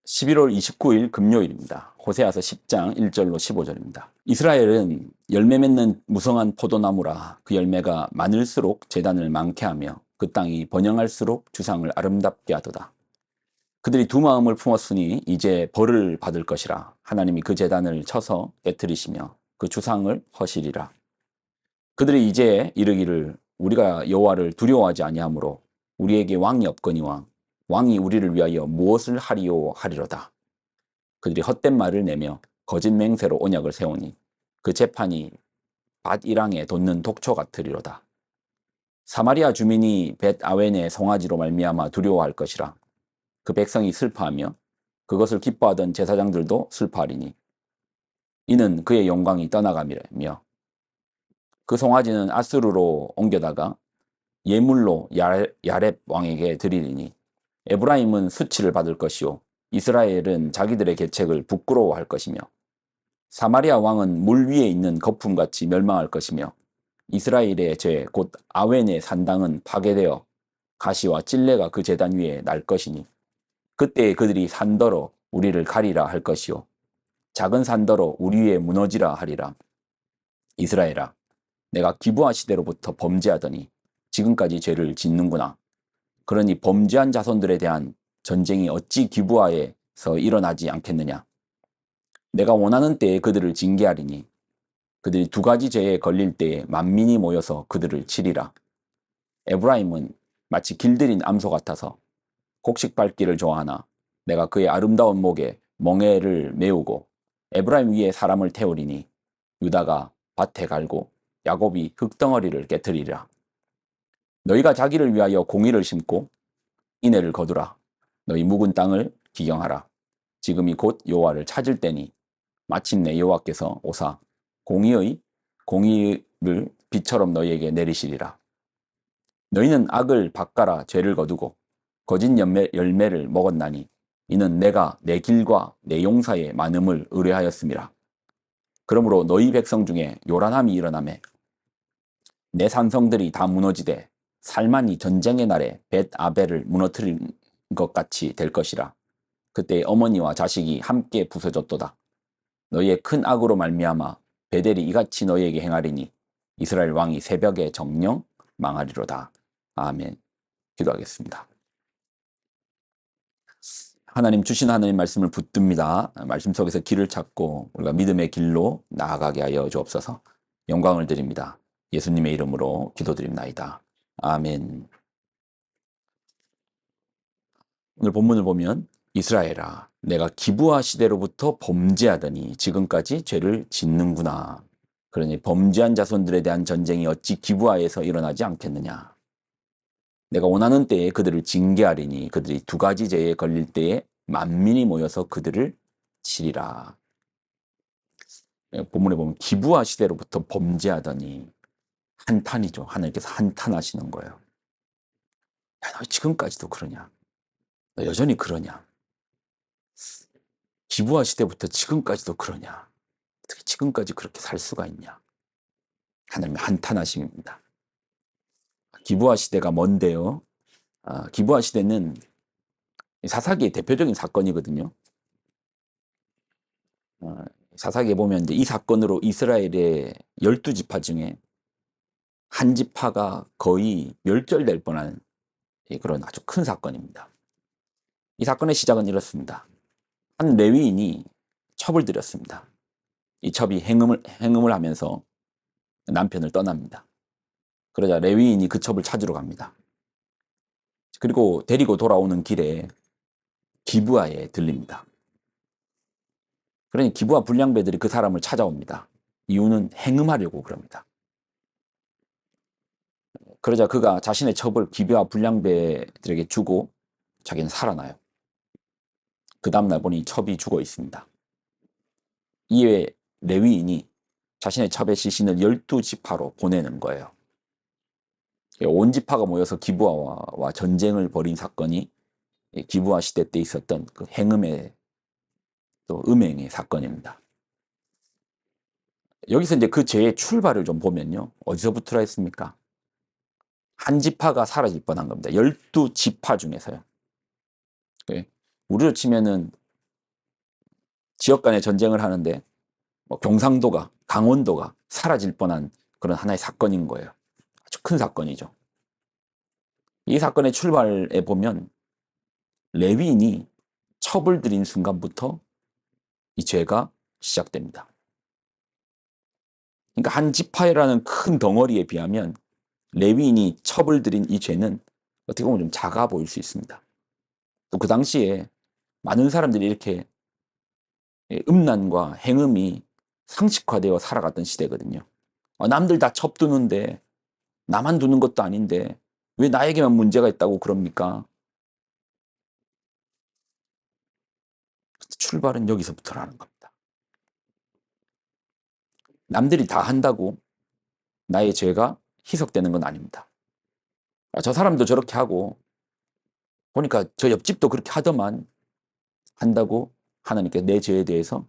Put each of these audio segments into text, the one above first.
11월 29일 금요일입니다. 호세아서 10장 1절로 15절입니다. 이스라엘은 열매 맺는 무성한 포도나무라 그 열매가 많을수록 제단을 많게 하며 그 땅이 번영할수록 주상을 아름답게 하도다. 그들이 두 마음을 품었으니 이제 벌을 받을 것이라. 하나님이 그 제단을 쳐서 깨뜨리시며 그 주상을 허시리라. 그들이 이제 이르기를 우리가 여호와를 두려워하지 아니하므로 우리에게 왕이 없거니와 왕이 우리를 위하여 무엇을 하리요 하리로다. 그들이 헛된 말을 내며 거짓 맹세로 언약을 세우니 그 재판이 밧이랑에 돋는 독초 같으리로다. 사마리아 주민이 벳 아웬의 송아지로 말미암아 두려워할 것이라. 그 백성이 슬퍼하며 그것을 기뻐하던 제사장들도 슬퍼하리니 이는 그의 영광이 떠나가며 그 송아지는 아스루로 옮겨다가 예물로 야렙 왕에게 드리리니 에브라임은 수치를 받을 것이요 이스라엘은 자기들의 계책을 부끄러워할 것이며 사마리아 왕은 물 위에 있는 거품같이 멸망할 것이며 이스라엘의 죄 곧 아웬의 산당은 파괴되어 가시와 찔레가 그 제단 위에 날 것이니 그때에 그들이 산더러 우리를 가리라 할 것이요 작은 산더러 우리 위에 무너지라 하리라. 이스라엘아, 내가 기브아 시대로부터 범죄하더니 지금까지 죄를 짓는구나. 그러니 범죄한 자손들에 대한 전쟁이 어찌 기브아에서 일어나지 않겠느냐. 내가 원하는 때에 그들을 징계하리니 그들이 두 가지 죄에 걸릴 때에 만민이 모여서 그들을 치리라. 에브라임은 마치 길들인 암소 같아서 곡식 밟기를 좋아하나 내가 그의 아름다운 목에 멍에를 메우고 에브라임 위에 사람을 태우리니 유다가 밭에 갈고 야곱이 흙덩어리를 깨뜨리리라. 너희가 자기를 위하여 공의를 심고 인애를 거두라. 너희 묵은 땅을 기경하라. 지금이 곧 여호와를 찾을 때니 마침내 여호와께서 오사 공의를 비처럼 너희에게 내리시리라. 너희는 악을 밭가라 죄를 거두고 거짓 열매를 먹었나니 이는 내가 내 길과 내 용사의 많음을 의뢰하였음이라. 그러므로 너희 백성 중에 요란함이 일어나매 내 산성들이 다 무너지되 살만이 전쟁의 날에 벳 아벨을 무너뜨린 것 같이 될 것이라. 그때 어머니와 자식이 함께 부서졌도다. 너희의 큰 악으로 말미암아 베델이 이같이 너희에게 행하리니 이스라엘 왕이 새벽에 정령 망하리로다. 아멘. 기도하겠습니다. 하나님 주신 하나님 말씀을 붙듭니다. 말씀 속에서 길을 찾고 우리가 믿음의 길로 나아가게 하여 주옵소서. 영광을 드립니다. 예수님의 이름으로 기도드립나이다. 아멘. 오늘 본문을 보면 이스라엘아, 내가 기브아 시대로부터 범죄하더니 지금까지 죄를 짓는구나. 그러니 범죄한 자손들에 대한 전쟁이 어찌 기브아에서 일어나지 않겠느냐. 내가 원하는 때에 그들을 징계하리니 그들이 두 가지 죄에 걸릴 때에 만민이 모여서 그들을 치리라. 본문에 보면 기브아 시대로부터 범죄하더니 한탄이죠. 하나님께서 한탄하시는 거예요. 야, 너 지금까지도 그러냐? 너 여전히 그러냐? 기브아 시대부터 지금까지도 그러냐? 어떻게 지금까지 그렇게 살 수가 있냐? 하나님의 한탄하심입니다. 기브아 시대가 뭔데요? 기브아 시대는 사사기의 대표적인 사건이거든요. 사사기에 보면 이제 이 사건으로 이스라엘의 12지파 중에 한 지파가 거의 멸절될 뻔한 그런 아주 큰 사건입니다. 이 사건의 시작은 이렇습니다. 한 레위인이 첩을 들였습니다. 이 첩이 행음을 하면서 남편을 떠납니다. 그러자 레위인이 그 첩을 찾으러 갑니다. 그리고 데리고 돌아오는 길에 기브아에 들립니다. 그러니 기브아 불량배들이 그 사람을 찾아옵니다. 이유는 행음하려고 그럽니다. 그러자 그가 자신의 첩을 기브아 불량배들에게 주고 자기는 살아나요. 그 다음날 보니 첩이 죽어 있습니다. 이에 레위인이 자신의 첩의 시신을 12지파로 보내는 거예요. 온 지파가 모여서 기브아와 전쟁을 벌인 사건이 기브아 시대 때 있었던 그 행음의 또 음행의 사건입니다. 여기서 이제 그 죄의 출발을 좀 보면요. 어디서부터 했습니까? 한 지파가 사라질 뻔한 겁니다. 12지파 중에서요. 우리로 치면은 지역 간의 전쟁을 하는데 뭐 경상도가, 강원도가 사라질 뻔한 그런 하나의 사건인 거예요. 아주 큰 사건이죠. 이 사건의 출발에 보면 레위인이 첩을 들인 순간부터 이 죄가 시작됩니다. 그러니까 한 지파라는 큰 덩어리에 비하면 레위인이 첩을 들인 이 죄는 어떻게 보면 좀 작아 보일 수 있습니다. 또 그 당시에 많은 사람들이 이렇게 음란과 행음이 상식화되어 살아갔던 시대거든요. 남들 다 첩 두는데 나만 두는 것도 아닌데 왜 나에게만 문제가 있다고 그럽니까? 출발은 여기서부터라는 겁니다. 남들이 다 한다고 나의 죄가 희석되는 건 아닙니다. 저 사람도 저렇게 하고 보니까 저 옆집도 그렇게 하더만 한다고 하나님께 내 죄에 대해서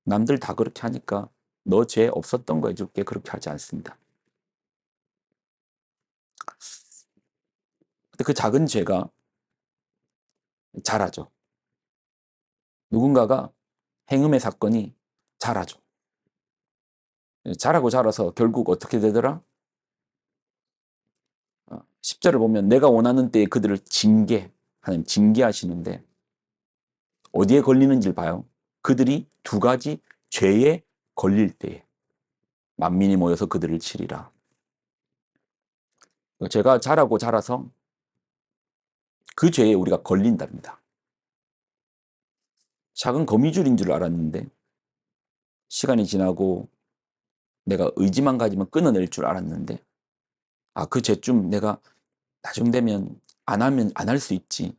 남들 다 그렇게 하니까 너 죄 없었던 거 해줄게 그렇게 하지 않습니다. 근데 그 작은 죄가 자라죠. 누군가가 행음의 사건이 자라죠. 자라고 자라서 결국 어떻게 되더라? 10절을 보면 내가 원하는 때에 그들을 하나님 징계하시는데 어디에 걸리는지를 봐요. 그들이 두 가지 죄에 걸릴 때에 만민이 모여서 그들을 치리라. 죄가 자라고 자라서 그 죄에 우리가 걸린답니다. 작은 거미줄인 줄 알았는데 시간이 지나고 내가 의지만 가지면 끊어낼 줄 알았는데 그 죄좀 내가 나중 되면 안 하면 안 할 수 있지.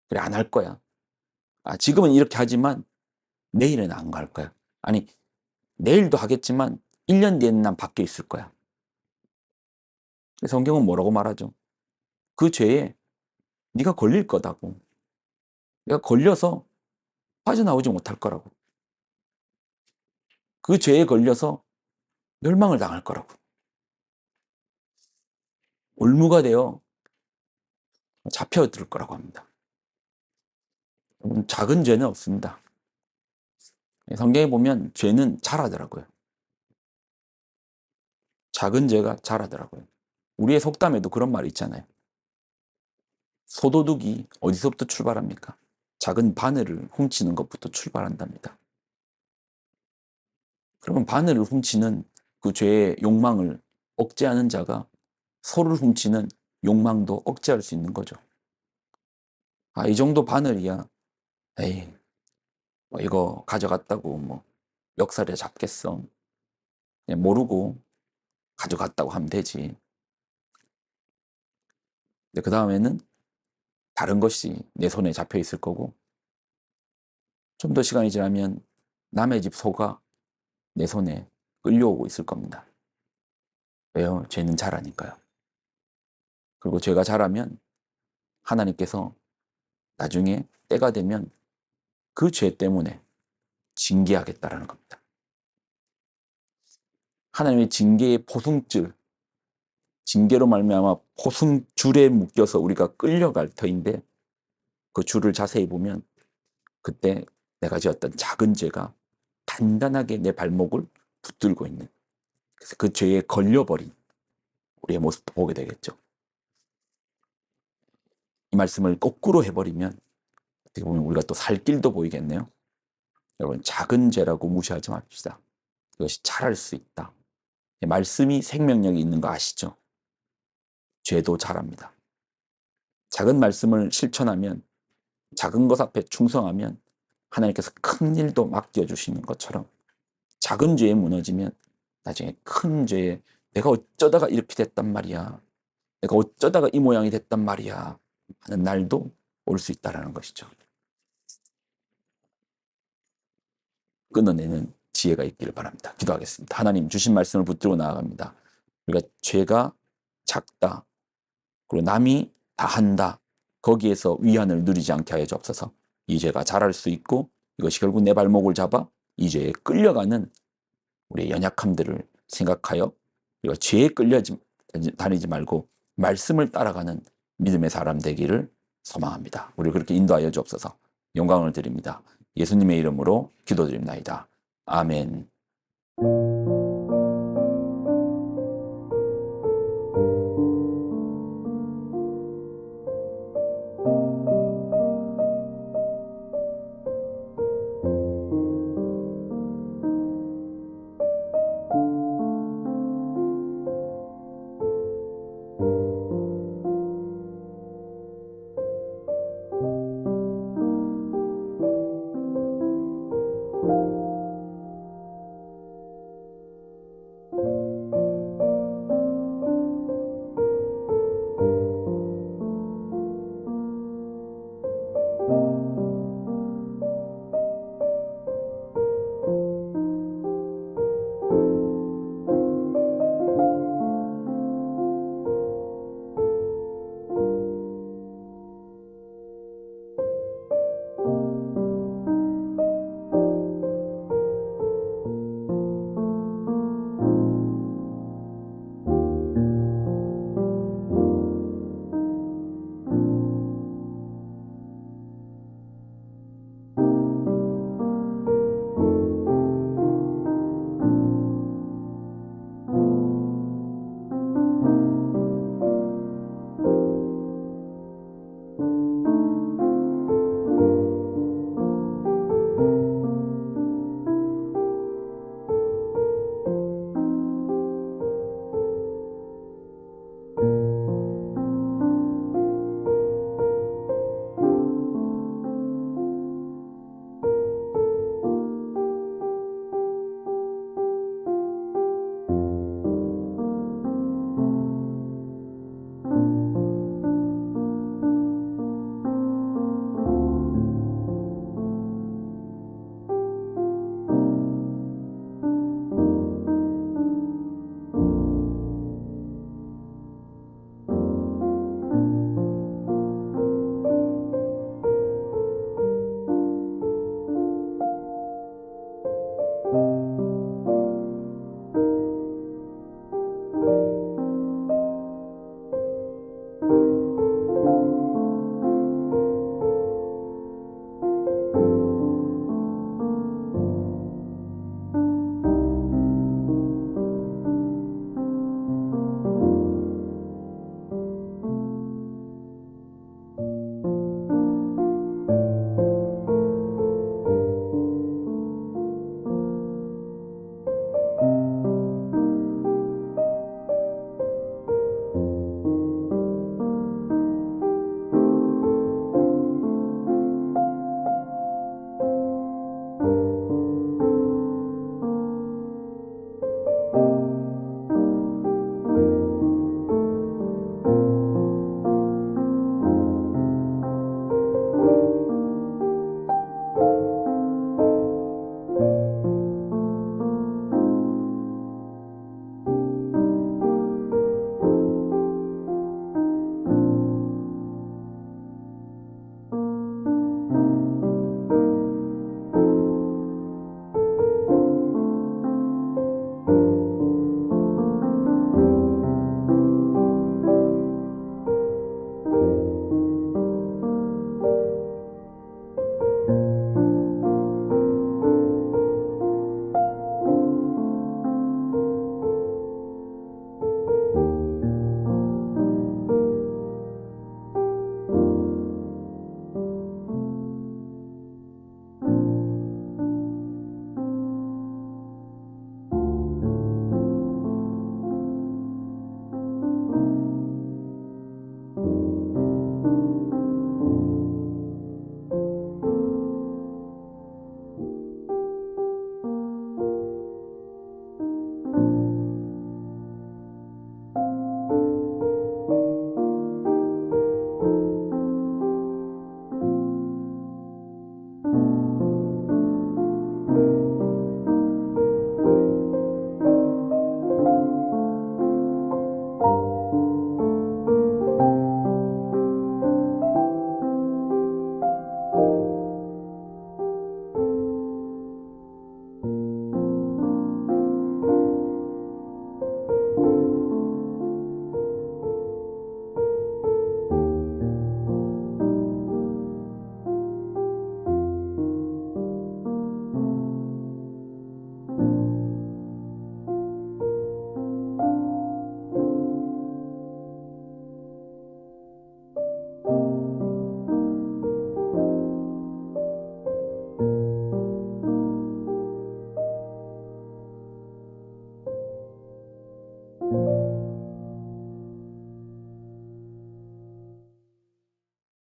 그래 안 할 거야. 지금은 이렇게 하지만 내일은 안 갈 거야. 아니 내일도 하겠지만 1년 뒤에는 난 밖에 있을 거야. 성경은 뭐라고 말하죠? 그 죄에 네가 걸릴 거다고. 내가 걸려서 빠져나오지 못할 거라고. 그 죄에 걸려서 멸망을 당할 거라고. 올무가 되어 잡혀들 거라고 합니다. 작은 죄는 없습니다. 성경에 보면 죄는 자라더라고요. 작은 죄가 자라더라고요. 우리의 속담에도 그런 말이 있잖아요. 소도둑이 어디서부터 출발합니까? 작은 바늘을 훔치는 것부터 출발한답니다. 그러면 바늘을 훔치는 그 죄의 욕망을 억제하는 자가 소를 훔치는 욕망도 억제할 수 있는 거죠. 이 정도 바늘이야. 에이, 뭐 이거 가져갔다고 뭐 역살에 잡겠어. 그냥 모르고 가져갔다고 하면 되지. 근데 그 다음에는 다른 것이 내 손에 잡혀 있을 거고 좀 더 시간이 지나면 남의 집 소가 내 손에 끌려오고 있을 겁니다. 왜요? 죄는 자라니까요. 그리고 죄가 자라면 하나님께서 나중에 때가 되면 그 죄 때문에 징계하겠다라는 겁니다. 하나님의 징계의 포승줄, 징계로 말미암아 포승줄에 묶여서 우리가 끌려갈 터인데 그 줄을 자세히 보면 그때 내가 지었던 작은 죄가 단단하게 내 발목을 붙들고 있는 그래서 그 죄에 걸려버린 우리의 모습도 보게 되겠죠. 이 말씀을 거꾸로 해버리면 어떻게 보면 우리가 또 살 길도 보이겠네요. 여러분 작은 죄라고 무시하지 맙시다. 이것이 자랄 수 있다. 말씀이 생명력이 있는 거 아시죠? 죄도 자랍니다. 작은 말씀을 실천하면 작은 것 앞에 충성하면 하나님께서 큰 일도 맡겨주시는 것처럼 작은 죄에 무너지면 나중에 큰 죄에 내가 어쩌다가 이렇게 됐단 말이야. 내가 어쩌다가 이 모양이 됐단 말이야. 하는 날도 올 수 있다는 것이죠. 끊어내는 지혜가 있기를 바랍니다. 기도하겠습니다. 하나님 주신 말씀을 붙들고 나아갑니다. 우리가 죄가 작다. 그리고 남이 다 한다. 거기에서 위안을 누리지 않게 하여 주옵소서. 이 죄가 자랄 수 있고 이것이 결국 내 발목을 잡아 이 죄에 끌려가는 우리의 연약함들을 생각하여 우리가 죄에 끌려 다니지 말고 말씀을 따라가는 믿음의 사람 되기를 소망합니다. 우리를 그렇게 인도하여 주옵소서. 영광을 드립니다. 예수님의 이름으로 기도드립나이다. 아멘.